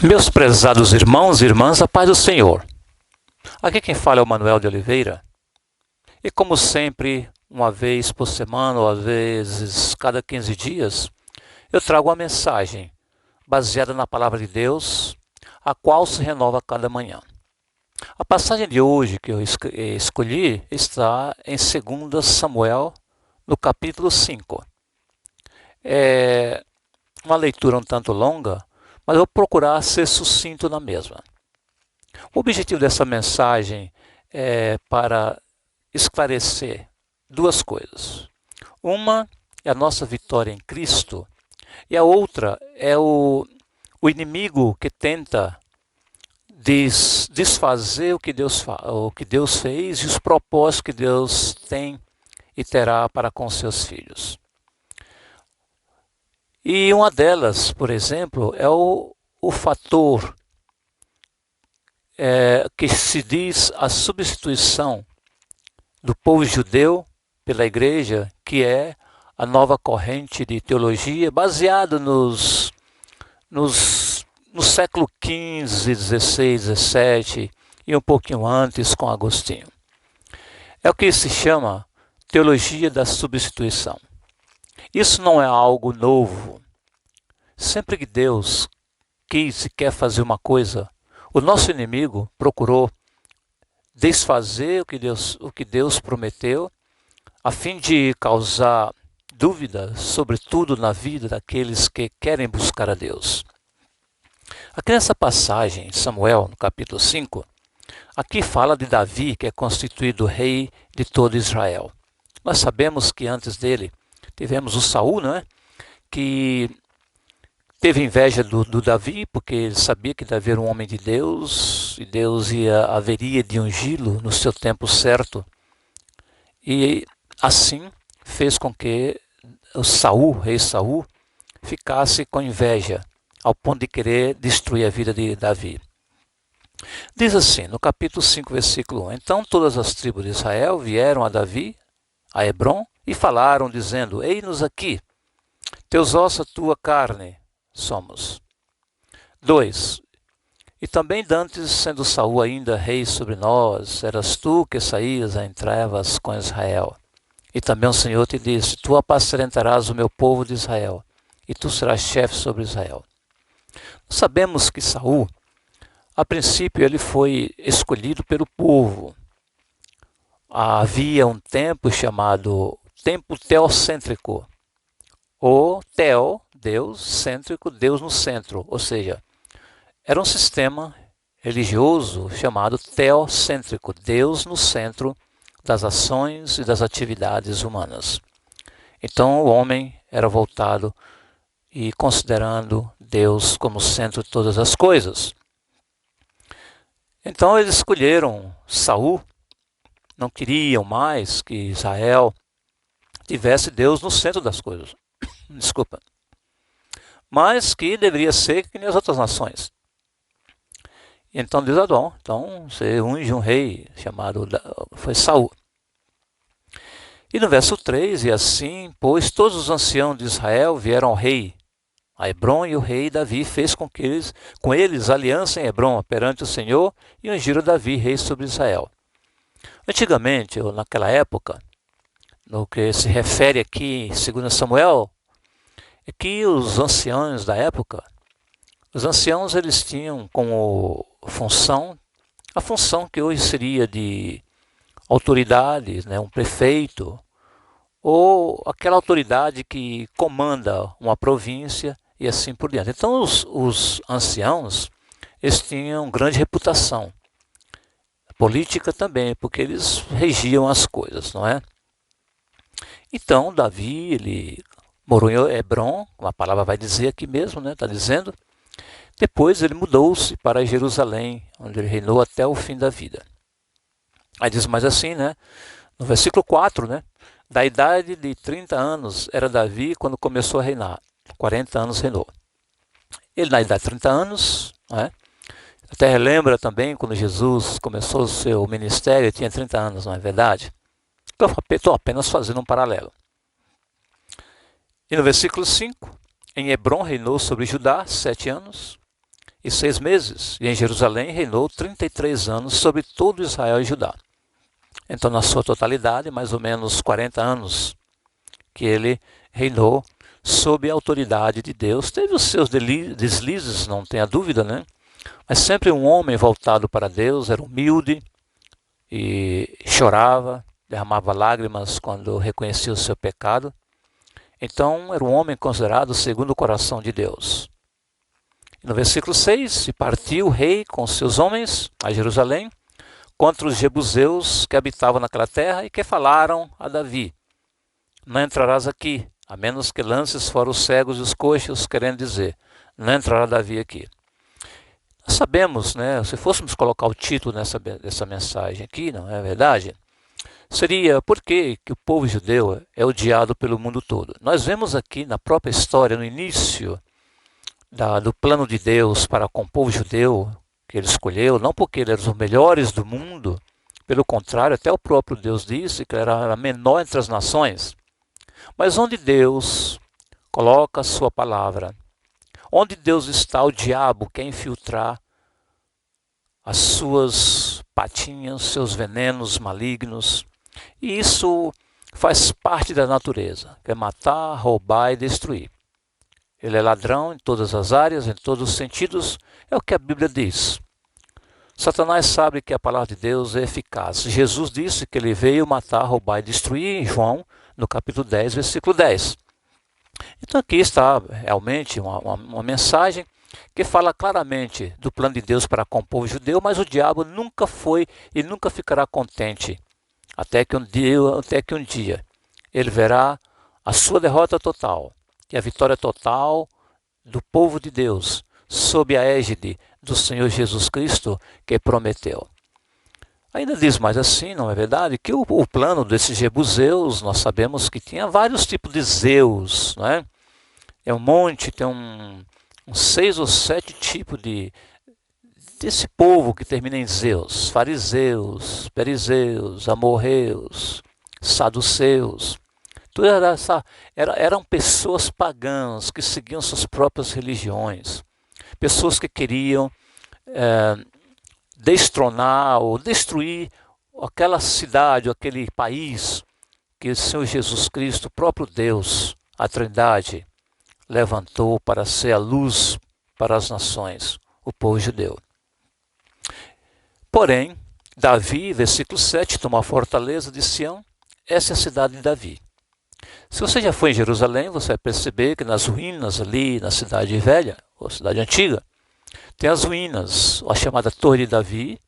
Meus prezados irmãos e irmãs, a paz do Senhor. Aqui quem fala é o Manuel de Oliveira. E como sempre, uma vez por semana, ou às vezes cada 15 dias, eu trago uma mensagem baseada na palavra de Deus, a qual se renova cada manhã. A passagem de hoje que eu escolhi está em 2 Samuel, no capítulo 5. É uma leitura um tanto longa, mas eu vou procurar ser sucinto na mesma. O objetivo dessa mensagem é para esclarecer duas coisas. Uma é a nossa vitória em Cristo e a outra é o inimigo que tenta desfazer o que Deus fez e os propósitos que Deus tem e terá para com seus filhos. E uma delas, por exemplo, é o fator que se diz a substituição do povo judeu pela igreja, que é a nova corrente de teologia baseada no século XV, XVI, XVII e um pouquinho antes com Agostinho. É o que se chama teologia da substituição. Isso não é algo novo. Sempre que Deus quis e quer fazer uma coisa, o nosso inimigo procurou desfazer o que Deus prometeu, a fim de causar dúvida, sobretudo na vida daqueles que querem buscar a Deus. Aqui nessa passagem, em Samuel, no capítulo 5, aqui fala de Davi, que é constituído rei de todo Israel. Nós sabemos que antes dele tivemos o Saul, não é? Que teve inveja do Davi, porque ele sabia que Davi era um homem de Deus, e Deus haveria de ungí-lo no seu tempo certo. E assim fez com que o rei Saul, ficasse com inveja, ao ponto de querer destruir a vida de Davi. Diz assim, no capítulo 5, versículo 1, Então todas as tribos de Israel vieram a Davi, a Hebrom, e falaram, dizendo, Ei-nos aqui, teus ossos, tua carne somos. 2. E também dantes, sendo Saul ainda rei sobre nós, eras tu que saías em trevas com Israel. E também o Senhor te disse, tu apacentarás o meu povo de Israel, e tu serás chefe sobre Israel. Sabemos que Saul, a princípio, ele foi escolhido pelo povo. Havia um tempo chamado tempo teocêntrico, ou teo, Deus, cêntrico, Deus no centro, ou seja, era um sistema religioso chamado teocêntrico, Deus no centro das ações e das atividades humanas. Então o homem era voltado e considerando Deus como centro de todas as coisas. Então eles escolheram Saul, não queriam mais que Israel tivesse Deus no centro das coisas. Desculpa. Mas que deveria ser que nem as outras nações. Então diz Adão, então você unge um rei chamado, foi Saul. E no verso 3, e assim, pois todos os anciãos de Israel vieram ao rei, a Hebrom, e o rei Davi fez com eles aliança em Hebrom perante o Senhor, e ungiram Davi rei sobre Israel. Antigamente, ou naquela época, no que se refere aqui em 2 Samuel, é que os anciãos da época, os anciãos eles tinham como função, a função que hoje seria de autoridade, né, um prefeito, ou aquela autoridade que comanda uma província e assim por diante. Então os anciãos, eles tinham grande reputação, política também, porque eles regiam as coisas, não é? Então Davi, ele morou em Hebrom, a palavra vai dizer aqui mesmo, né? Está dizendo. Depois ele mudou-se para Jerusalém, onde ele reinou até o fim da vida. Aí diz mais assim, né? No versículo 4, né? Da idade de 30 anos era Davi quando começou a reinar. 40 anos reinou. Ele na idade de 30 anos, né? Até relembra também quando Jesus começou o seu ministério, ele tinha 30 anos, não é verdade? Estou apenas fazendo um paralelo. E no versículo 5, em Hebrom reinou sobre Judá 7 anos, e 6 meses, e em Jerusalém reinou 33 anos sobre todo Israel e Judá. Então, na sua totalidade, mais ou menos 40 anos que ele reinou sob a autoridade de Deus. Teve os seus deslizes, não tenha dúvida, né? Mas sempre um homem voltado para Deus, era humilde e chorava, derramava lágrimas quando reconhecia o seu pecado. Então, era um homem considerado segundo o coração de Deus. No versículo 6, e partiu o rei com seus homens a Jerusalém contra os jebuseus que habitavam naquela terra e que falaram a Davi: não entrarás aqui, a menos que lances fora os cegos e os coxos, querendo dizer, não entrará Davi aqui. Nós sabemos, né, se fôssemos colocar o título dessa mensagem aqui, não é verdade? Seria por que o povo judeu é odiado pelo mundo todo. Nós vemos aqui na própria história, no início do plano de Deus para com o povo judeu, que ele escolheu, não porque eles eram os melhores do mundo, pelo contrário, até o próprio Deus disse que ele era menor entre as nações. Mas onde Deus coloca a sua palavra, onde Deus está, o diabo quer infiltrar as suas patinhas, seus venenos malignos. E isso faz parte da natureza, quer matar, roubar e destruir. Ele é ladrão em todas as áreas, em todos os sentidos, é o que a Bíblia diz. Satanás sabe que a palavra de Deus é eficaz. Jesus disse que ele veio matar, roubar e destruir, em João, no capítulo 10, versículo 10. Então aqui está realmente uma mensagem que fala claramente do plano de Deus para com o povo judeu, mas o diabo nunca foi e nunca ficará contente, até que um dia ele verá a sua derrota total e a vitória total do povo de Deus, sob a égide do Senhor Jesus Cristo, que prometeu. Ainda diz mais assim, não é verdade? Que o plano desses jebuseus, nós sabemos que tinha vários tipos de zeus, não é? É um monte, tem uns 6 ou 7 tipos desse povo que termina em Zeus: fariseus, perizeus, amorreus, saduceus. Tudo eram pessoas pagãs que seguiam suas próprias religiões, pessoas que queriam destronar ou destruir aquela cidade, aquele país que o Senhor Jesus Cristo, o próprio Deus, a Trindade, levantou para ser a luz para as nações, o povo judeu. Porém, Davi, versículo 7, tomou a fortaleza de Sião. Essa é a cidade de Davi. Se você já foi em Jerusalém, você vai perceber que nas ruínas ali, na cidade velha, ou cidade antiga, tem as ruínas, a chamada Torre de Davi,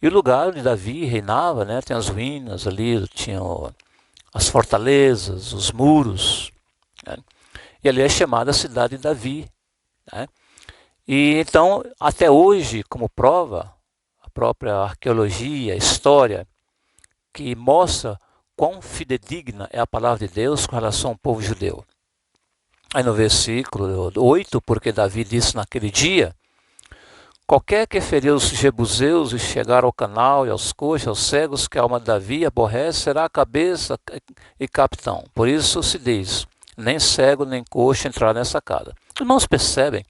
e o lugar onde Davi reinava, né, tem as ruínas ali, tinham as fortalezas, os muros, né, e ali é chamada a cidade de Davi. Né, e então, até hoje, como prova, a própria arqueologia, a história, que mostra quão fidedigna é a palavra de Deus com relação ao povo judeu. Aí no versículo 8, porque Davi disse naquele dia: qualquer que feriu os jebuseus e chegar ao canal e aos coxos, aos cegos, que a alma de Davi aborrece, será a cabeça e capitão. Por isso se diz: nem cego nem coxo entrar nessa casa. Os irmãos percebem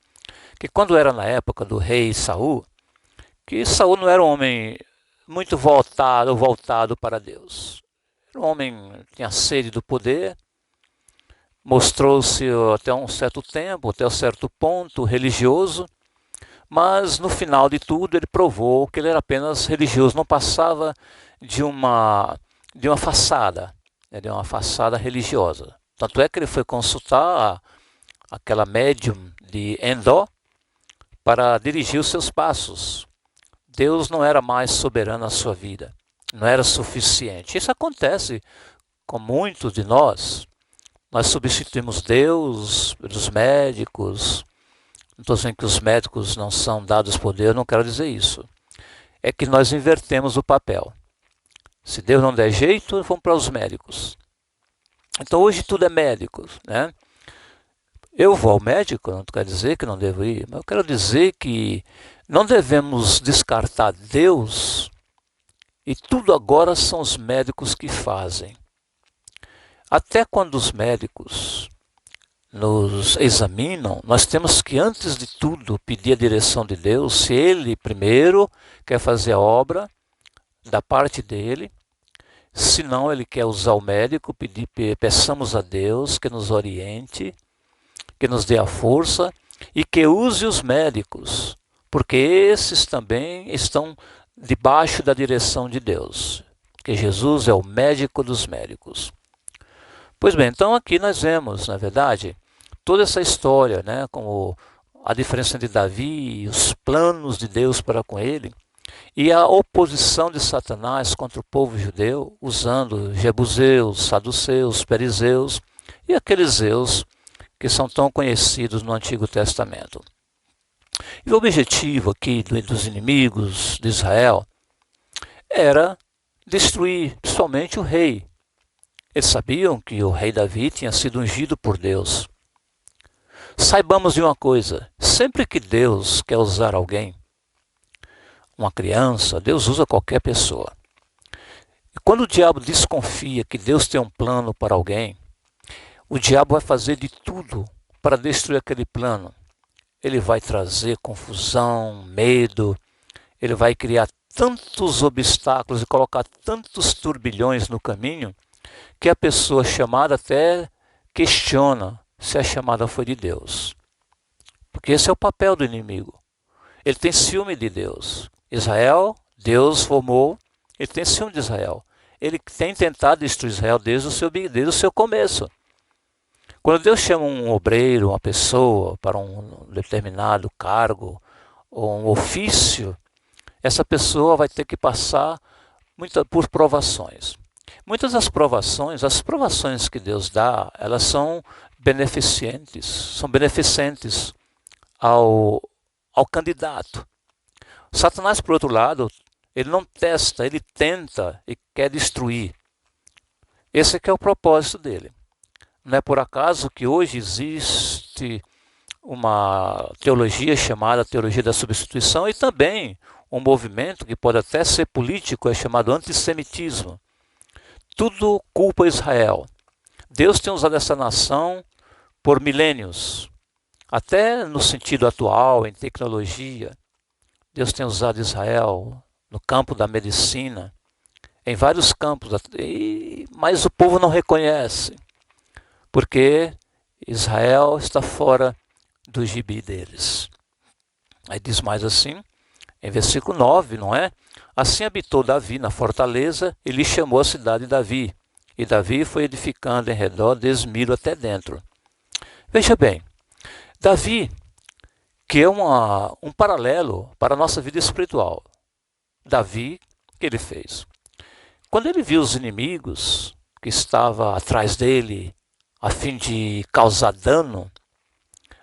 que quando era na época do rei Saul, que Saul não era um homem muito voltado para Deus. Era um homem que tinha sede do poder, mostrou-se até um certo tempo, até um certo ponto religioso, mas no final de tudo ele provou que ele era apenas religioso, não passava de uma façada, né, de uma façada religiosa. Tanto é que ele foi consultar aquela médium de Endor para dirigir os seus passos. Deus não era mais soberano na sua vida, não era suficiente. Isso acontece com muitos de nós. Nós substituímos Deus pelos médicos. Não estou dizendo que os médicos não são dados por Deus, não quero dizer isso. É que nós invertemos o papel. Se Deus não der jeito, vamos para os médicos. Então hoje tudo é médico, né? Eu vou ao médico, não quer dizer que não devo ir, mas eu quero dizer que não devemos descartar Deus e tudo agora são os médicos que fazem. Até quando os médicos nos examinam, nós temos que, antes de tudo, pedir a direção de Deus, se Ele primeiro quer fazer a obra da parte dele, se não Ele quer usar o médico, peçamos a Deus que nos oriente, que nos dê a força e que use os médicos, porque esses também estão debaixo da direção de Deus, que Jesus é o médico dos médicos. Pois bem, então aqui nós vemos, na verdade, toda essa história, né, como a diferença entre Davi e os planos de Deus para com ele, e a oposição de Satanás contra o povo judeu, usando jebuseus, saduceus, perizeus e aqueles zeus que são tão conhecidos no Antigo Testamento. E o objetivo aqui dos inimigos de Israel era destruir principalmente o rei. Eles sabiam que o rei Davi tinha sido ungido por Deus. Saibamos de uma coisa, sempre que Deus quer usar alguém, uma criança, Deus usa qualquer pessoa. E quando o diabo desconfia que Deus tem um plano para alguém, o diabo vai fazer de tudo para destruir aquele plano. Ele vai trazer confusão, medo, ele vai criar tantos obstáculos e colocar tantos turbilhões no caminho, que a pessoa chamada até questiona se a chamada foi de Deus. Porque esse é o papel do inimigo. Ele tem ciúme de Deus. Israel, Deus formou, ele tem ciúme de Israel. Ele tem tentado destruir Israel desde o seu começo. Quando Deus chama um obreiro, uma pessoa, para um determinado cargo ou um ofício, essa pessoa vai ter que passar por provações. Muitas das provações, as provações que Deus dá, elas são beneficentes ao candidato. Satanás, por outro lado, ele não testa, ele tenta e quer destruir. Esse que é o propósito dele. Não é por acaso que hoje existe uma teologia chamada teologia da substituição e também um movimento que pode até ser político, é chamado antissemitismo. Tudo culpa Israel. Deus tem usado essa nação por milênios, até no sentido atual, em tecnologia. Deus tem usado Israel no campo da medicina, em vários campos, mas o povo não reconhece, porque Israel está fora do gibi deles. Aí diz mais assim, em versículo 9, não é? Assim habitou Davi na fortaleza e lhe chamou a cidade de Davi. E Davi foi edificando em redor desde Milo até dentro. Veja bem, Davi, que é um paralelo para a nossa vida espiritual. Davi, o que ele fez? Quando ele viu os inimigos que estavam atrás dele a fim de causar dano,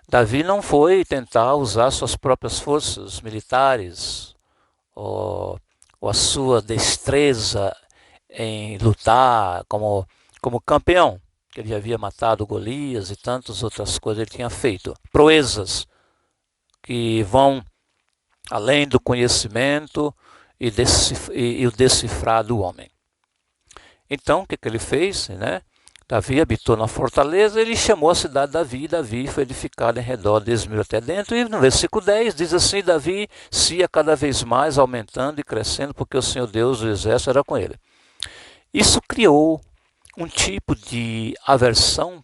Davi não foi tentar usar suas próprias forças militares ou a sua destreza em lutar como campeão, que ele havia matado Golias e tantas outras coisas ele tinha feito. Proezas que vão além do conhecimento e o decifrar do homem. Então, o que ele fez? Né? Davi habitou na fortaleza, ele chamou a cidade de Davi, e Davi foi edificado em redor desde Milo até dentro, e no versículo 10 diz assim, Davi se ia cada vez mais aumentando e crescendo, porque o Senhor Deus do exército era com ele. Isso criou um tipo de aversão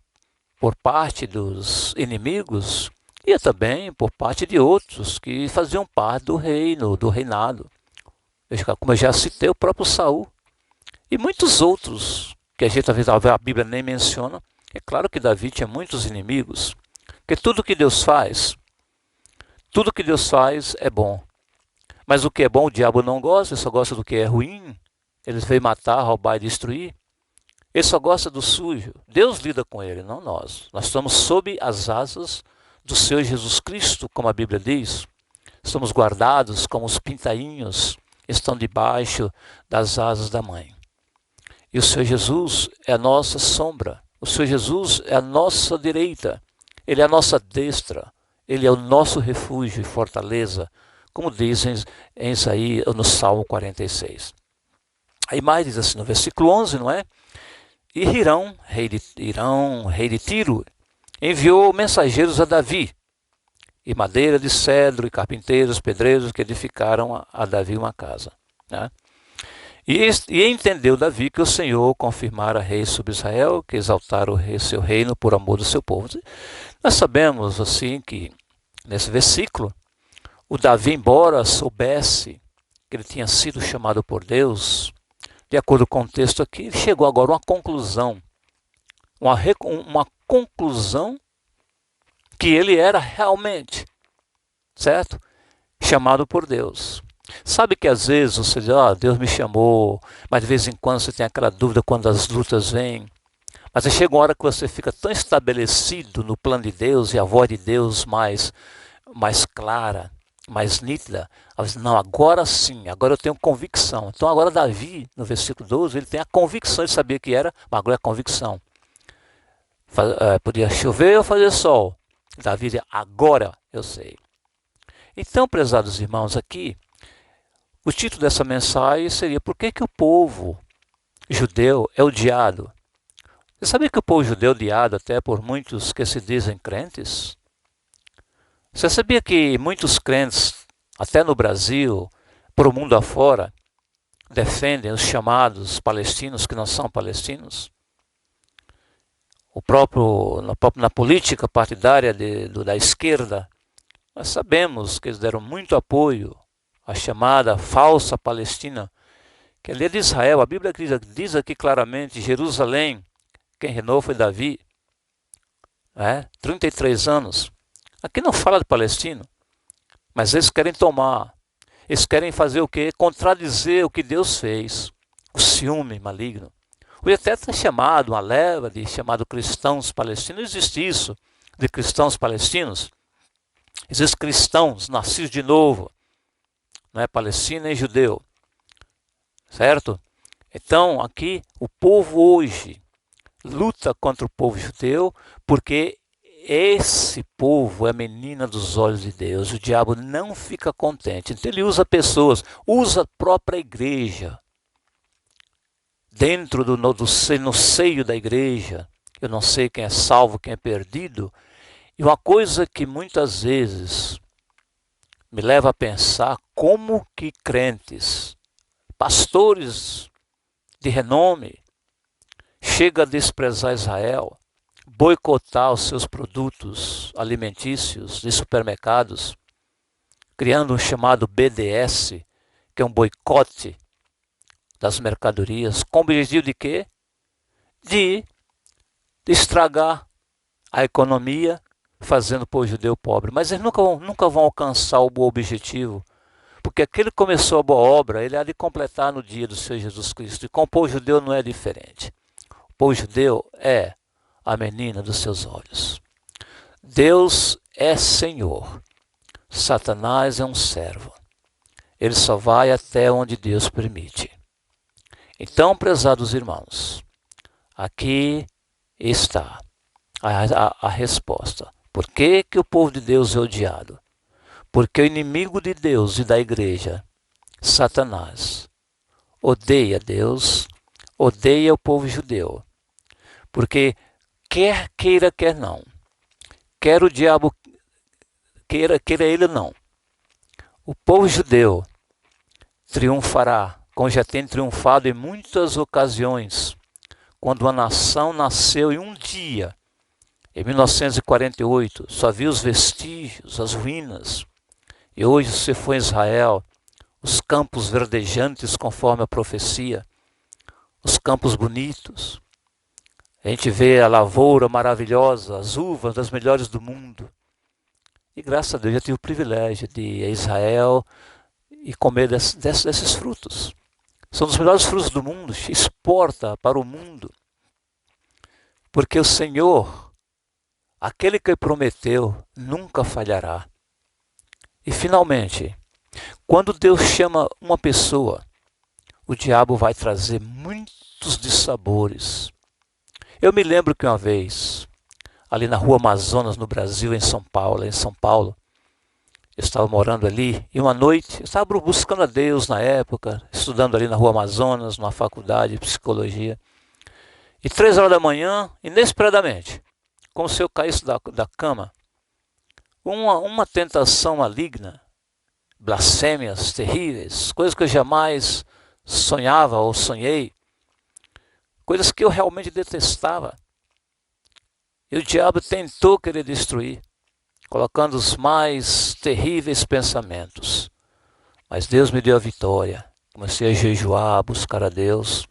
por parte dos inimigos, e também por parte de outros que faziam parte do reino, do reinado. Como eu já citei, o próprio Saul, e muitos outros, que a gente talvez a Bíblia nem menciona. É claro que Davi tinha muitos inimigos, porque tudo que Deus faz é bom. Mas o que é bom o diabo não gosta, ele só gosta do que é ruim. Ele veio matar, roubar e destruir. Ele só gosta do sujo. Deus lida com ele, não nós. Nós estamos sob as asas do Senhor Jesus Cristo, como a Bíblia diz. Estamos guardados como os pintainhos estão debaixo das asas da mãe. E o Senhor Jesus é a nossa sombra. O Senhor Jesus é a nossa direita. Ele é a nossa destra. Ele é o nosso refúgio e fortaleza, como dizem em Isaías, no Salmo 46. Aí mais diz assim, no versículo 11, não é? E Hirão, rei de Tiro, enviou mensageiros a Davi, e madeira de cedro, e carpinteiros, pedreiros, que edificaram a Davi uma casa. Né? E entendeu Davi que o Senhor confirmara rei sobre Israel, que exaltara o rei, seu reino por amor do seu povo. Nós sabemos assim que, nesse versículo, o Davi, embora soubesse que ele tinha sido chamado por Deus, de acordo com o texto aqui, ele chegou agora a uma conclusão. Uma conclusão que ele era realmente, certo? Chamado por Deus. Sabe que às vezes você diz, Deus me chamou, mas de vez em quando você tem aquela dúvida quando as lutas vêm. Mas aí chega uma hora que você fica tão estabelecido no plano de Deus e a voz de Deus mais clara, mais nítida. Não, agora sim, agora eu tenho convicção. Então agora Davi, no versículo 12, ele tem a convicção de saber que era, mas agora é a convicção. Podia chover ou fazer sol. Davi dizia, agora eu sei. Então, prezados irmãos, aqui, o título dessa mensagem seria por que o povo judeu é odiado? Você sabia que o povo judeu é odiado até por muitos que se dizem crentes? Você sabia que muitos crentes, até no Brasil, por o mundo afora, defendem os chamados palestinos que não são palestinos? Na política partidária da esquerda, nós sabemos que eles deram muito apoio à chamada falsa Palestina, que ali é de Israel. A Bíblia diz aqui claramente, Jerusalém, quem reinou foi Davi, 33 anos. Aqui não fala de palestino, mas eles querem tomar, eles querem fazer o quê? Contradizer o que Deus fez, o ciúme maligno. Hoje até está chamado, uma leva de chamado cristãos palestinos, não existe isso, de cristãos palestinos. Existem cristãos nascidos de novo, não é palestino nem judeu, certo? Então aqui o povo hoje luta contra o povo judeu porque esse povo é a menina dos olhos de Deus. O diabo não fica contente, então ele usa pessoas, usa a própria igreja, dentro no seio da igreja. Eu não sei quem é salvo, quem é perdido. E uma coisa que muitas vezes me leva a pensar como que crentes, pastores de renome, chegam a desprezar Israel, boicotar os seus produtos alimentícios de supermercados, criando um chamado BDS, que é um boicote das mercadorias, com o objetivo de quê? De estragar a economia, fazendo o povo judeu pobre. Mas eles nunca vão alcançar o bom objetivo, porque aquele que começou a boa obra, ele há de completar no dia do Senhor Jesus Cristo. E com o povo judeu não é diferente. O povo judeu é a menina dos seus olhos. Deus é Senhor. Satanás é um servo. Ele só vai até onde Deus permite. Então, prezados irmãos, aqui está a resposta. Por que o povo de Deus é odiado? Porque o inimigo de Deus e da igreja, Satanás, odeia Deus, odeia o povo judeu. Porque quer queira, quer não. Quer o diabo queira ele não. O povo judeu triunfará, como já tem triunfado em muitas ocasiões, quando uma nação nasceu em um dia. Em 1948, só viu os vestígios, as ruínas. E hoje você foi em Israel, os campos verdejantes conforme a profecia, os campos bonitos. A gente vê a lavoura maravilhosa, as uvas das melhores do mundo. E graças a Deus já tive o privilégio de ir a Israel e comer desses frutos. São os melhores frutos do mundo, exporta para o mundo. Porque o Senhor, aquele que prometeu, nunca falhará. E finalmente, quando Deus chama uma pessoa, o diabo vai trazer muitos dissabores. Eu me lembro que uma vez, ali na Rua Amazonas, no Brasil, em São Paulo, eu estava morando ali, e uma noite, eu estava buscando a Deus na época, estudando ali na Rua Amazonas, numa faculdade de psicologia. E 3 horas da manhã, inesperadamente, como se eu caísse da cama, uma tentação maligna, blasfêmias terríveis, coisas que eu jamais sonhava ou sonhei, coisas que eu realmente detestava. E o diabo tentou querer destruir, colocando os mais terríveis pensamentos. Mas Deus me deu a vitória. Comecei a jejuar, a buscar a Deus.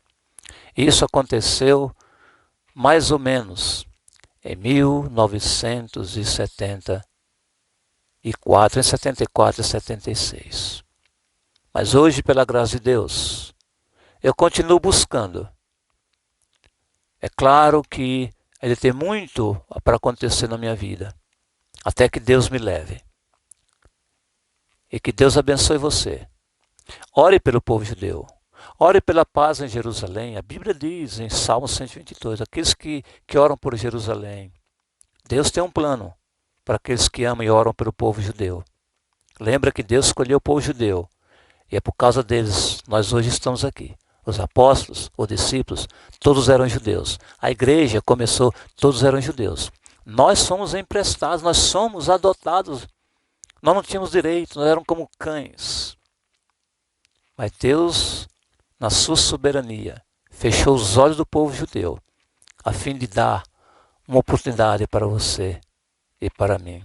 Isso aconteceu mais ou menos em 1974, em 74 e 76. Mas hoje, pela graça de Deus, eu continuo buscando. É claro que ainda tem muito para acontecer na minha vida, até que Deus me leve. E que Deus abençoe você. Ore pelo povo judeu. Ore pela paz em Jerusalém. A Bíblia diz em Salmo 122, aqueles que oram por Jerusalém. Deus tem um plano para aqueles que amam e oram pelo povo judeu. Lembra que Deus escolheu o povo judeu. E é por causa deles nós hoje estamos aqui. Os apóstolos, os discípulos, todos eram judeus. A igreja começou, todos eram judeus. Nós fomos emprestados, nós somos adotados. Nós não tínhamos direito, nós éramos como cães. Mas Deus, na sua soberania, fechou os olhos do povo judeu, a fim de dar uma oportunidade para você e para mim.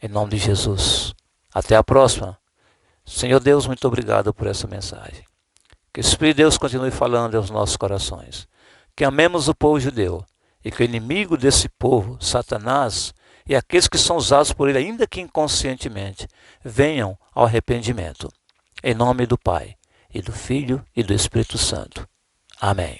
Em nome de Jesus. Até a próxima. Senhor Deus, muito obrigado por essa mensagem. Que o Espírito de Deus continue falando aos nossos corações. Que amemos o povo judeu e que o inimigo desse povo, Satanás, e aqueles que são usados por ele, ainda que inconscientemente, venham ao arrependimento. Em nome do Pai, e do Filho e do Espírito Santo. Amém.